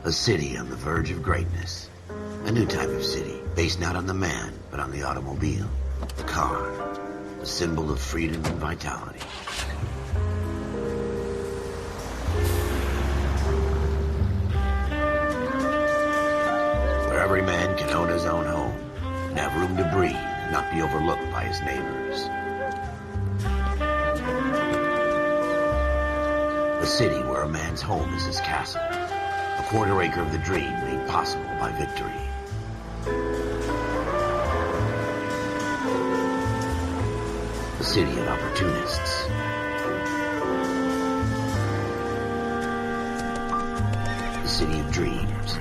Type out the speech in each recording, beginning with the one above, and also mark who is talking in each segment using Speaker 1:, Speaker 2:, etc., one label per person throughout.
Speaker 1: A city on the verge of greatness. A new type of city, based not on the man, but on the automobile. The car. A symbol of freedom and vitality. Where every man can own his own home, and have room to breathe, and not be overlooked by his neighbors. A city where a man's home is his castle. A quarter acre of the dream made possible by victory. A city of opportunists. A city of dreams,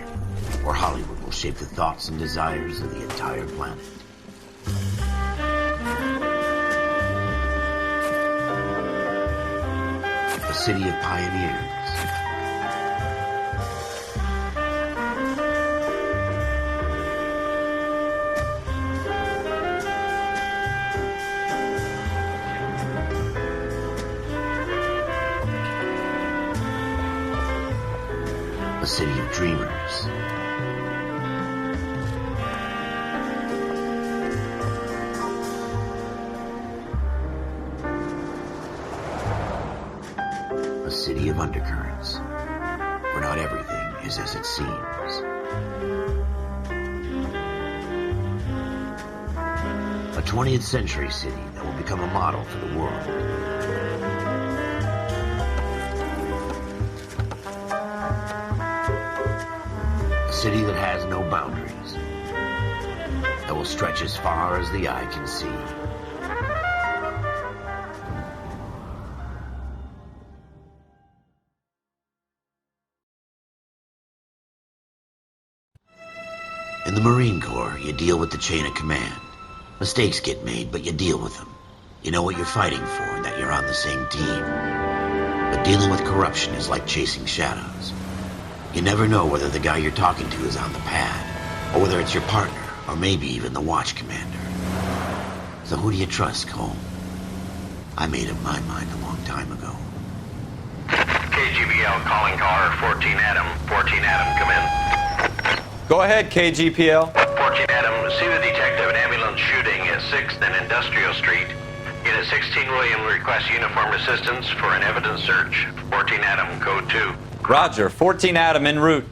Speaker 1: where Hollywood will shape the thoughts and desires of the entire planet. A city of pioneers. A city of dreamers. A city of undercurrents, where not everything is as it seems. A 20th century city that will become a model for the world. A city that has no boundaries, that will stretch as far as the eye can see. In the Marine Corps, you deal with the chain of command. Mistakes get made, but you deal with them. You know what you're fighting for and that you're on the same team. But dealing with corruption is like chasing shadows. You never know whether the guy you're talking to is on the pad, or whether it's your partner, or maybe even the watch commander. So who do you trust, Cole? I made up my mind a long time ago.
Speaker 2: KGBL calling car 14 Adam. 14 Adam, come in.
Speaker 3: Go ahead, KGPL.
Speaker 2: 14 Adam, see the detective an ambulance shooting at 6th and Industrial Street. Unit 16 William requests uniformed assistance for an evidence search. 14 Adam, code 2.
Speaker 3: Roger, 14 Adam en route.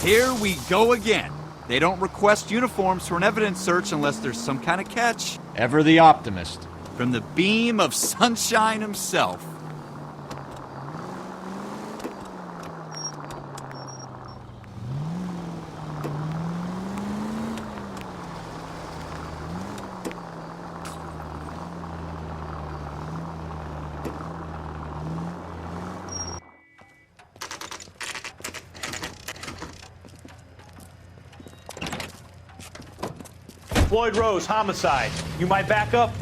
Speaker 4: Here we go again. They don't request uniforms for an evidence search unless there's some kind of catch.
Speaker 5: Ever the optimist.
Speaker 4: From the beam of sunshine himself.
Speaker 6: Floyd Rose, homicide. You might back up?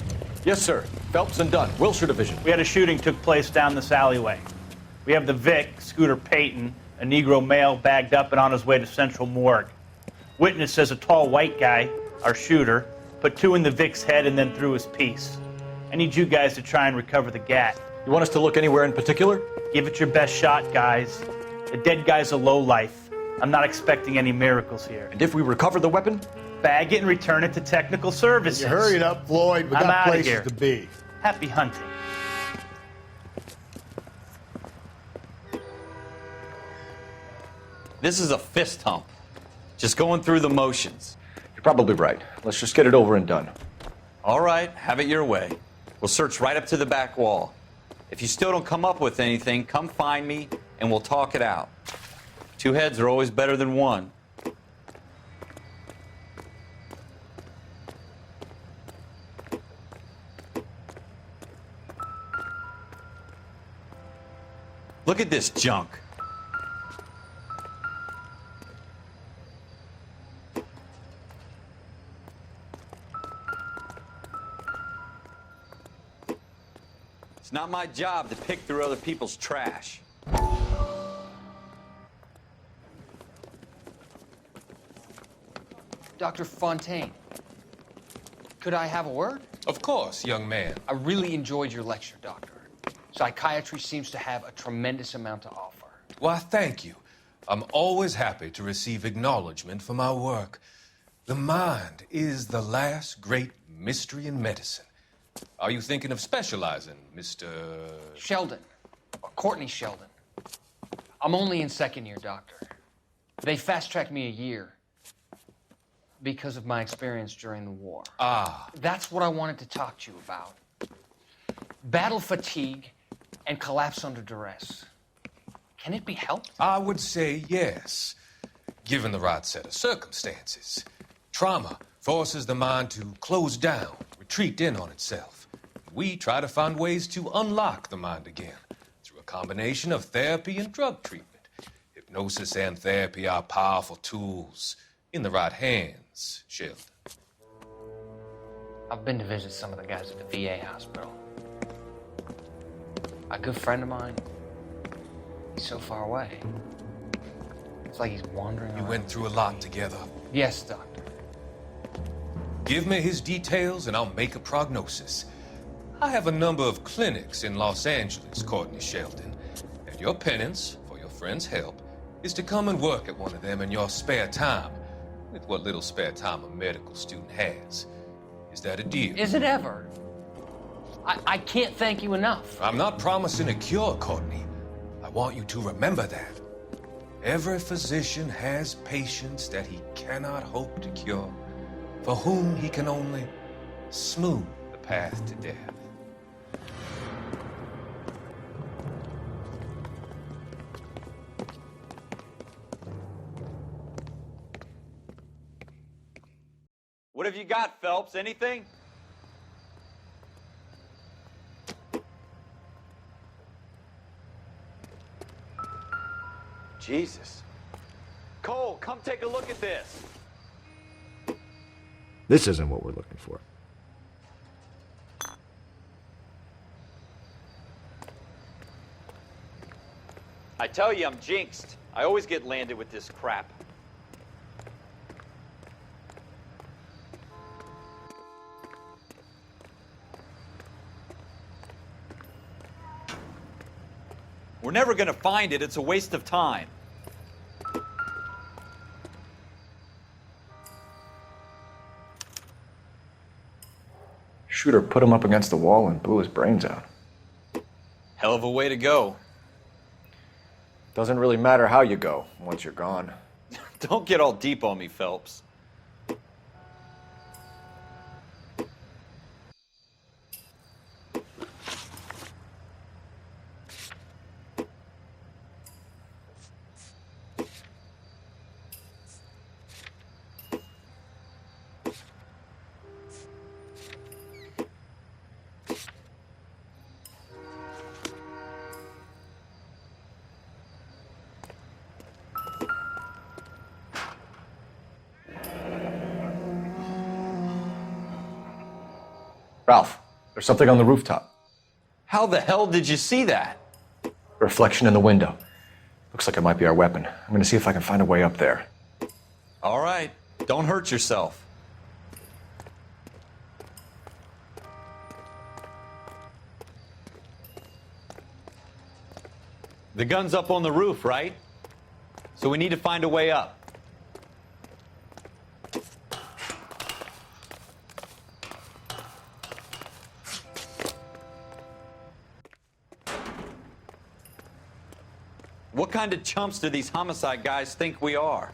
Speaker 5: Yes, sir. Phelps and Dunn, Wilshire Division.
Speaker 6: We had a shooting took place down this alleyway. We have the Vic, Scooter Payton, a Negro male bagged up and on his way to Central Morgue. Witness says a tall white guy, our shooter, put 2 in the Vic's head and then threw his piece. I need you guys to try and recover the gat.
Speaker 5: You want us to look anywhere in particular?
Speaker 6: Give it your best shot, guys. The dead guy's a lowlife. I'm not expecting any miracles here.
Speaker 5: And if we recover the weapon?
Speaker 6: Bag it and return it to technical services.
Speaker 7: You hurry up, Floyd. We
Speaker 6: I'm
Speaker 7: got
Speaker 6: outta
Speaker 7: places
Speaker 6: here.
Speaker 7: to be.
Speaker 6: Happy hunting.
Speaker 3: This is a fist hump. Just going through the motions.
Speaker 5: You're probably right. Let's just get it over and done.
Speaker 3: All right, have it your way. We'll search right up to the back wall. If you still don't come up with anything, come find me and we'll talk it out. 2 heads are always better than 1. Look at this junk. It's not my job to pick through other people's trash.
Speaker 8: Dr. Fontaine, could I have a word?
Speaker 9: Of course, young man.
Speaker 8: I really enjoyed your lecture, Doctor.
Speaker 7: Psychiatry seems to have a tremendous amount to offer.
Speaker 8: Why, thank you. I'm always happy to receive acknowledgement for my work. The mind is the last great mystery in medicine. Are you thinking of specializing, Mr.
Speaker 7: Sheldon, or Courtney Sheldon. I'm only in second year, Doctor. They fast-tracked me a year because of my experience during the war.
Speaker 8: Ah.
Speaker 7: That's what I wanted to talk to you about. Battle fatigue and collapse under duress. Can it be helped?
Speaker 8: I would say yes, given the right set of circumstances. Trauma forces the mind to close down, retreat in on itself. We try to find ways to unlock the mind again through a combination of therapy and drug treatment. Hypnosis and therapy are powerful tools in the right hands, Sheldon.
Speaker 7: I've been to visit some of the guys at the VA hospital. A good friend of mine, he's so far away. It's like he's wandering around.
Speaker 8: You went through a lot together.
Speaker 7: Yes, Doctor.
Speaker 8: Give me his details and I'll make a prognosis. I have a number of clinics in Los Angeles, Courtney Sheldon, and your penance for your friend's help is to come and work at one of them in your spare time, with what little spare time a medical student has. Is that a deal?
Speaker 7: Is it ever? I can't thank you enough.
Speaker 8: I'm not promising a cure, Courtney. I want you to remember that. Every physician has patients that he cannot hope to cure, for whom he can only smooth the path to death.
Speaker 3: What have you got, Phelps? Anything? Jesus. Cole, come take a look at this.
Speaker 9: This isn't what we're looking for.
Speaker 3: I tell you, I'm jinxed. I always get landed with this crap. We're never gonna find it. It's a waste of time.
Speaker 5: Shooter put him up against the wall and blew his brains out.
Speaker 3: Hell of a way to go.
Speaker 5: Doesn't really matter how you go once you're gone.
Speaker 3: Don't get all deep on me, Phelps.
Speaker 5: Ralph, there's something on the rooftop.
Speaker 3: How the hell did you see that?
Speaker 5: Reflection in the window. Looks like it might be our weapon. I'm gonna see if I can find a way up there.
Speaker 3: All right, don't hurt yourself. The gun's up on the roof, right? So we need to find a way up. What kind of chumps do these homicide guys think we are?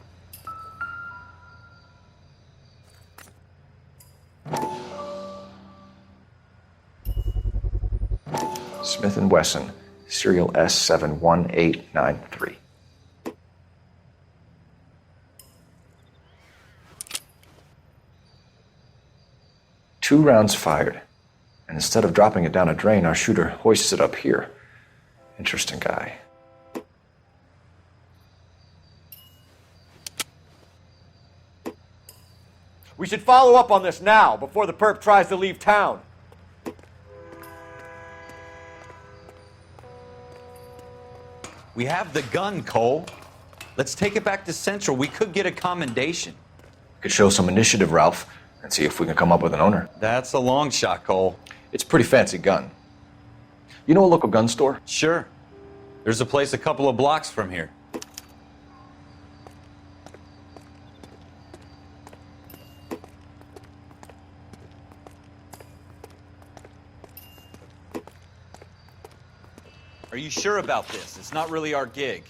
Speaker 5: Smith & Wesson, serial S71893. Two rounds fired, and instead of dropping it down a drain, our shooter hoists it up here. Interesting guy.
Speaker 9: We should follow up on this now, before the perp tries to leave town.
Speaker 3: We have the gun, Cole. Let's take it back to Central. We could get a commendation.
Speaker 5: Could show some initiative, Ralph, and see if we can come up with an owner.
Speaker 3: That's a long shot, Cole.
Speaker 5: It's a pretty fancy gun. You know a local gun store?
Speaker 3: Sure. There's a place a couple of blocks from here. Are you sure about this? It's not really our gig.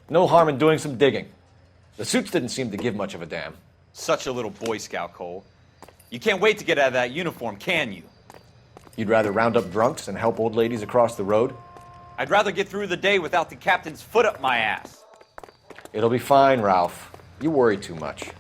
Speaker 5: No harm in doing some digging. The suits didn't seem to give much of a damn.
Speaker 3: Such a little Boy Scout, Cole. You can't wait to get out of that uniform, can you?
Speaker 5: You'd rather round up drunks and help old ladies across the road?
Speaker 3: I'd rather get through the day without the captain's foot up my ass.
Speaker 5: It'll be fine, Ralph. You worry too much.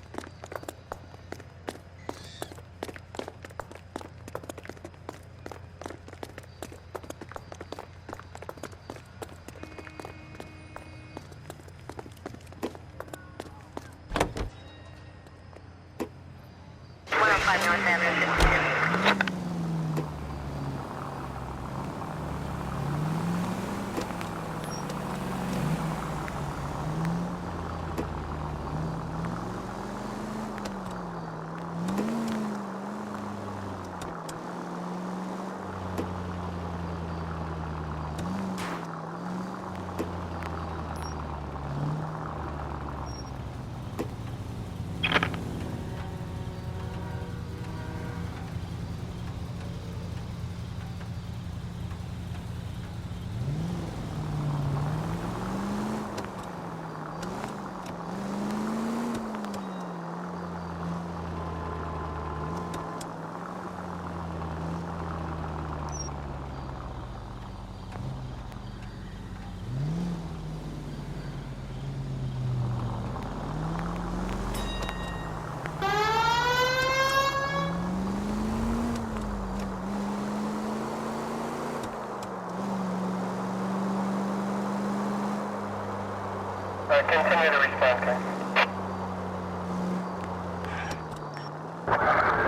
Speaker 10: Continue to respond, sir.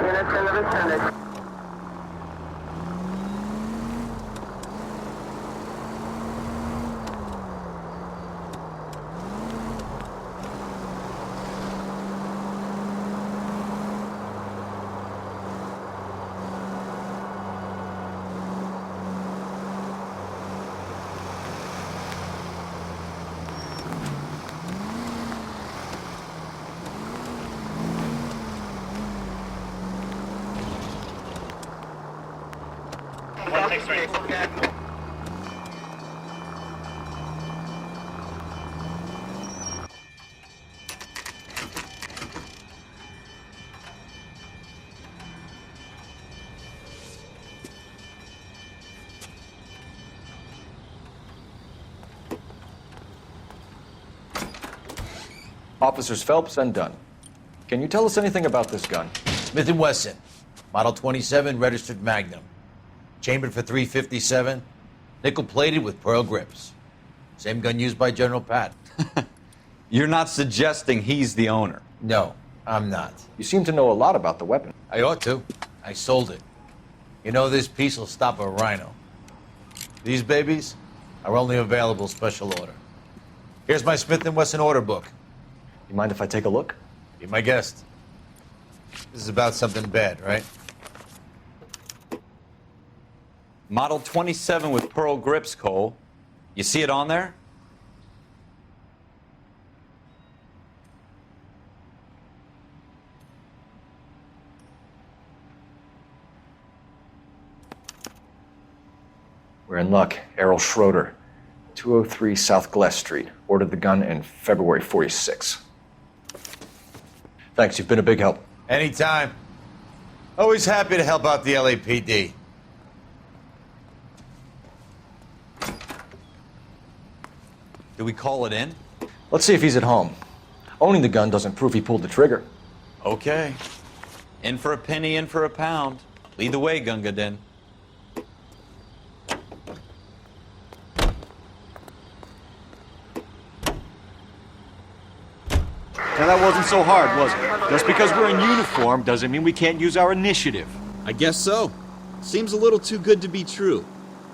Speaker 10: Units in the vicinity.
Speaker 5: Officers Phelps and Dunn. Can you tell us anything about this gun?
Speaker 11: Smith & Wesson, Model 27, registered Magnum. Chambered for .357, nickel-plated with pearl grips. Same gun used by General Patton.
Speaker 3: You're not suggesting he's the owner?
Speaker 11: No, I'm not.
Speaker 5: You seem to know a lot about the weapon.
Speaker 11: I ought to. I sold it. You know, this piece will stop a rhino. These babies are only available special order. Here's my Smith & Wesson order book.
Speaker 5: You mind if I take a look?
Speaker 11: Be my guest. This is about something bad, right?
Speaker 3: Model 27 with pearl grips, Cole. You see it on there?
Speaker 5: We're in luck. Errol Schroeder, 203 South Glass Street. Ordered the gun in February '46. Thanks, you've been a big help.
Speaker 11: Anytime. Always happy to help out the LAPD.
Speaker 3: Do we call it in?
Speaker 5: Let's see if he's at home. Owning the gun doesn't prove he pulled the trigger.
Speaker 3: Okay. In for a penny, in for a pound. Lead the way, Gunga Din.
Speaker 9: Now that wasn't so hard, was it? Just because we're in uniform doesn't mean we can't use our initiative.
Speaker 4: I guess so. Seems a little too good to be true.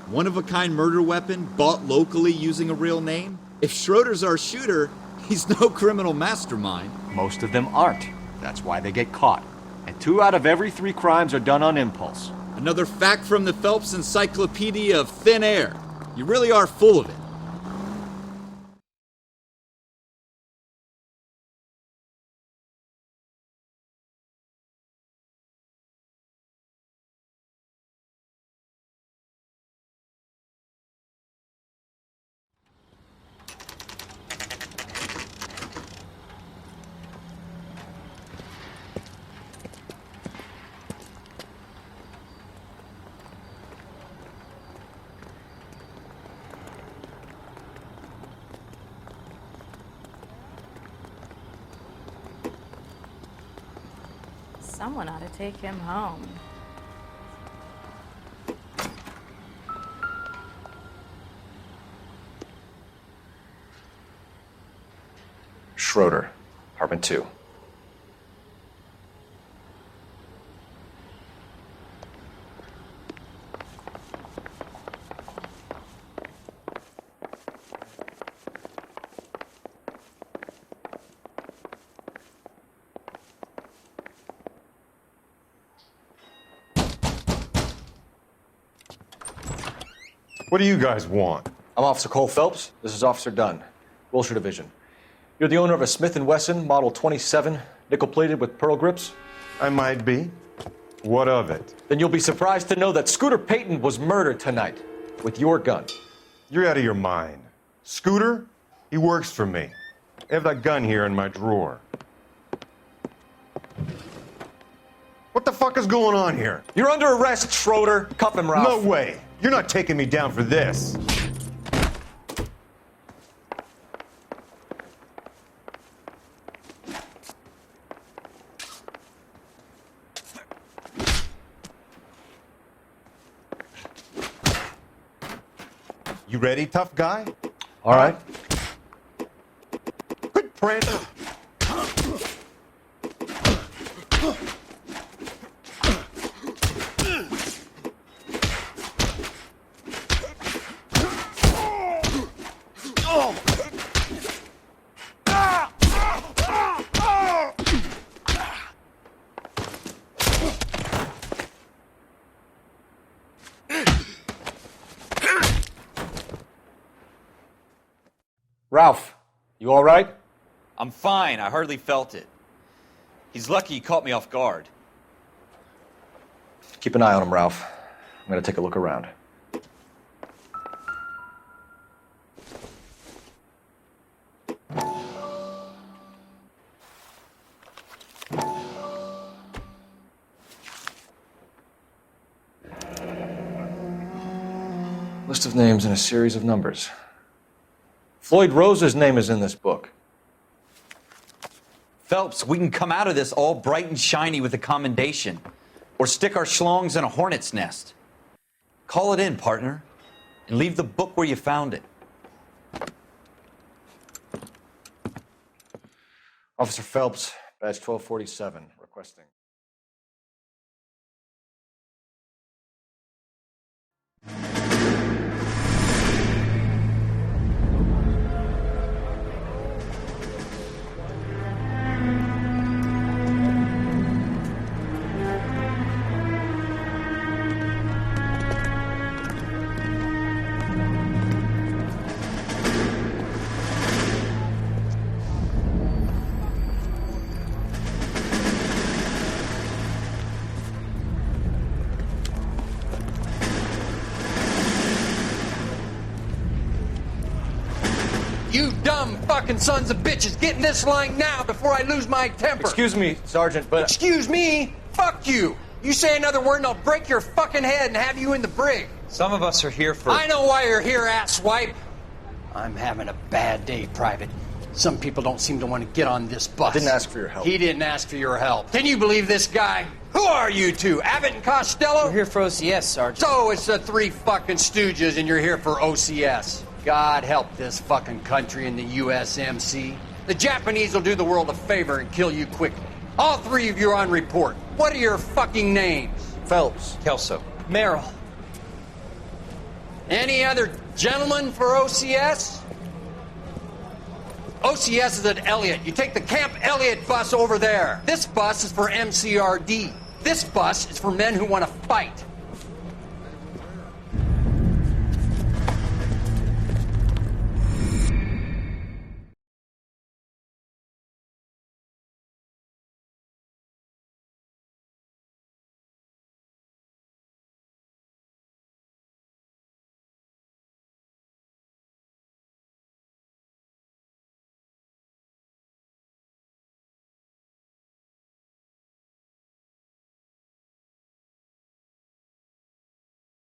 Speaker 4: One-of-a-kind murder weapon bought locally using a real name? If Schroeder's our shooter, he's no criminal mastermind.
Speaker 9: Most of them aren't. That's why they get caught. And 2 out of every 3 crimes are done on impulse.
Speaker 4: Another fact from the Phelps Encyclopedia of Thin Air. You really are full of it.
Speaker 12: Someone ought to take him home.
Speaker 5: Schroeder, apartment 2.
Speaker 9: What do you guys want?
Speaker 5: I'm Officer Cole Phelps. This is Officer Dunn, Wilshire Division. You're the owner of a Smith & Wesson Model 27, nickel-plated with pearl grips?
Speaker 9: I might be. What of it?
Speaker 5: Then you'll be surprised to know that Scooter Payton was murdered tonight with your gun.
Speaker 9: You're out of your mind. Scooter? He works for me. I have that gun here in my drawer. What the fuck is going on here?
Speaker 5: You're under arrest, Schroeder. Cuff him, Ralph.
Speaker 9: No way. You're not taking me down for this. You ready, tough guy?
Speaker 5: All right.
Speaker 9: Quit prancing.
Speaker 5: Ralph, you all right?
Speaker 3: I'm fine. I hardly felt it. He's lucky he caught me off guard.
Speaker 5: Keep an eye on him, Ralph. I'm going to take a look around. List of names and a series of numbers. Floyd Rose's name is in this book.
Speaker 3: Phelps, we can come out of this all bright and shiny with a commendation. Or stick our schlongs in a hornet's nest. Call it in, partner. And leave the book where you found it.
Speaker 5: Officer Phelps, badge 1247, requesting.
Speaker 7: You dumb fucking sons of bitches, get in this line now before I lose my temper.
Speaker 5: Excuse me, Sergeant, but...
Speaker 7: Excuse me? Fuck you. You say another word and I'll break your fucking head and have you in the brig.
Speaker 3: Some of us are here for...
Speaker 7: I know why you're here, asswipe. I'm having a bad day, Private. Some people don't seem to want to get on this bus.
Speaker 5: I didn't ask for your help.
Speaker 7: He didn't ask for your help. Can you believe this guy? Who are you two? Abbott and Costello?
Speaker 13: We're here for OCS, Sergeant.
Speaker 7: So it's the three fucking stooges and you're here for OCS. God help this fucking country and the USMC. The Japanese will do the world a favor and kill you quickly. All three of you are on report. What are your fucking names?
Speaker 5: Phelps.
Speaker 3: Kelso.
Speaker 13: Merrill.
Speaker 7: Any other gentlemen for OCS? OCS is at Elliott. You take the Camp Elliott bus over there. This bus is for MCRD. This bus is for men who want to fight.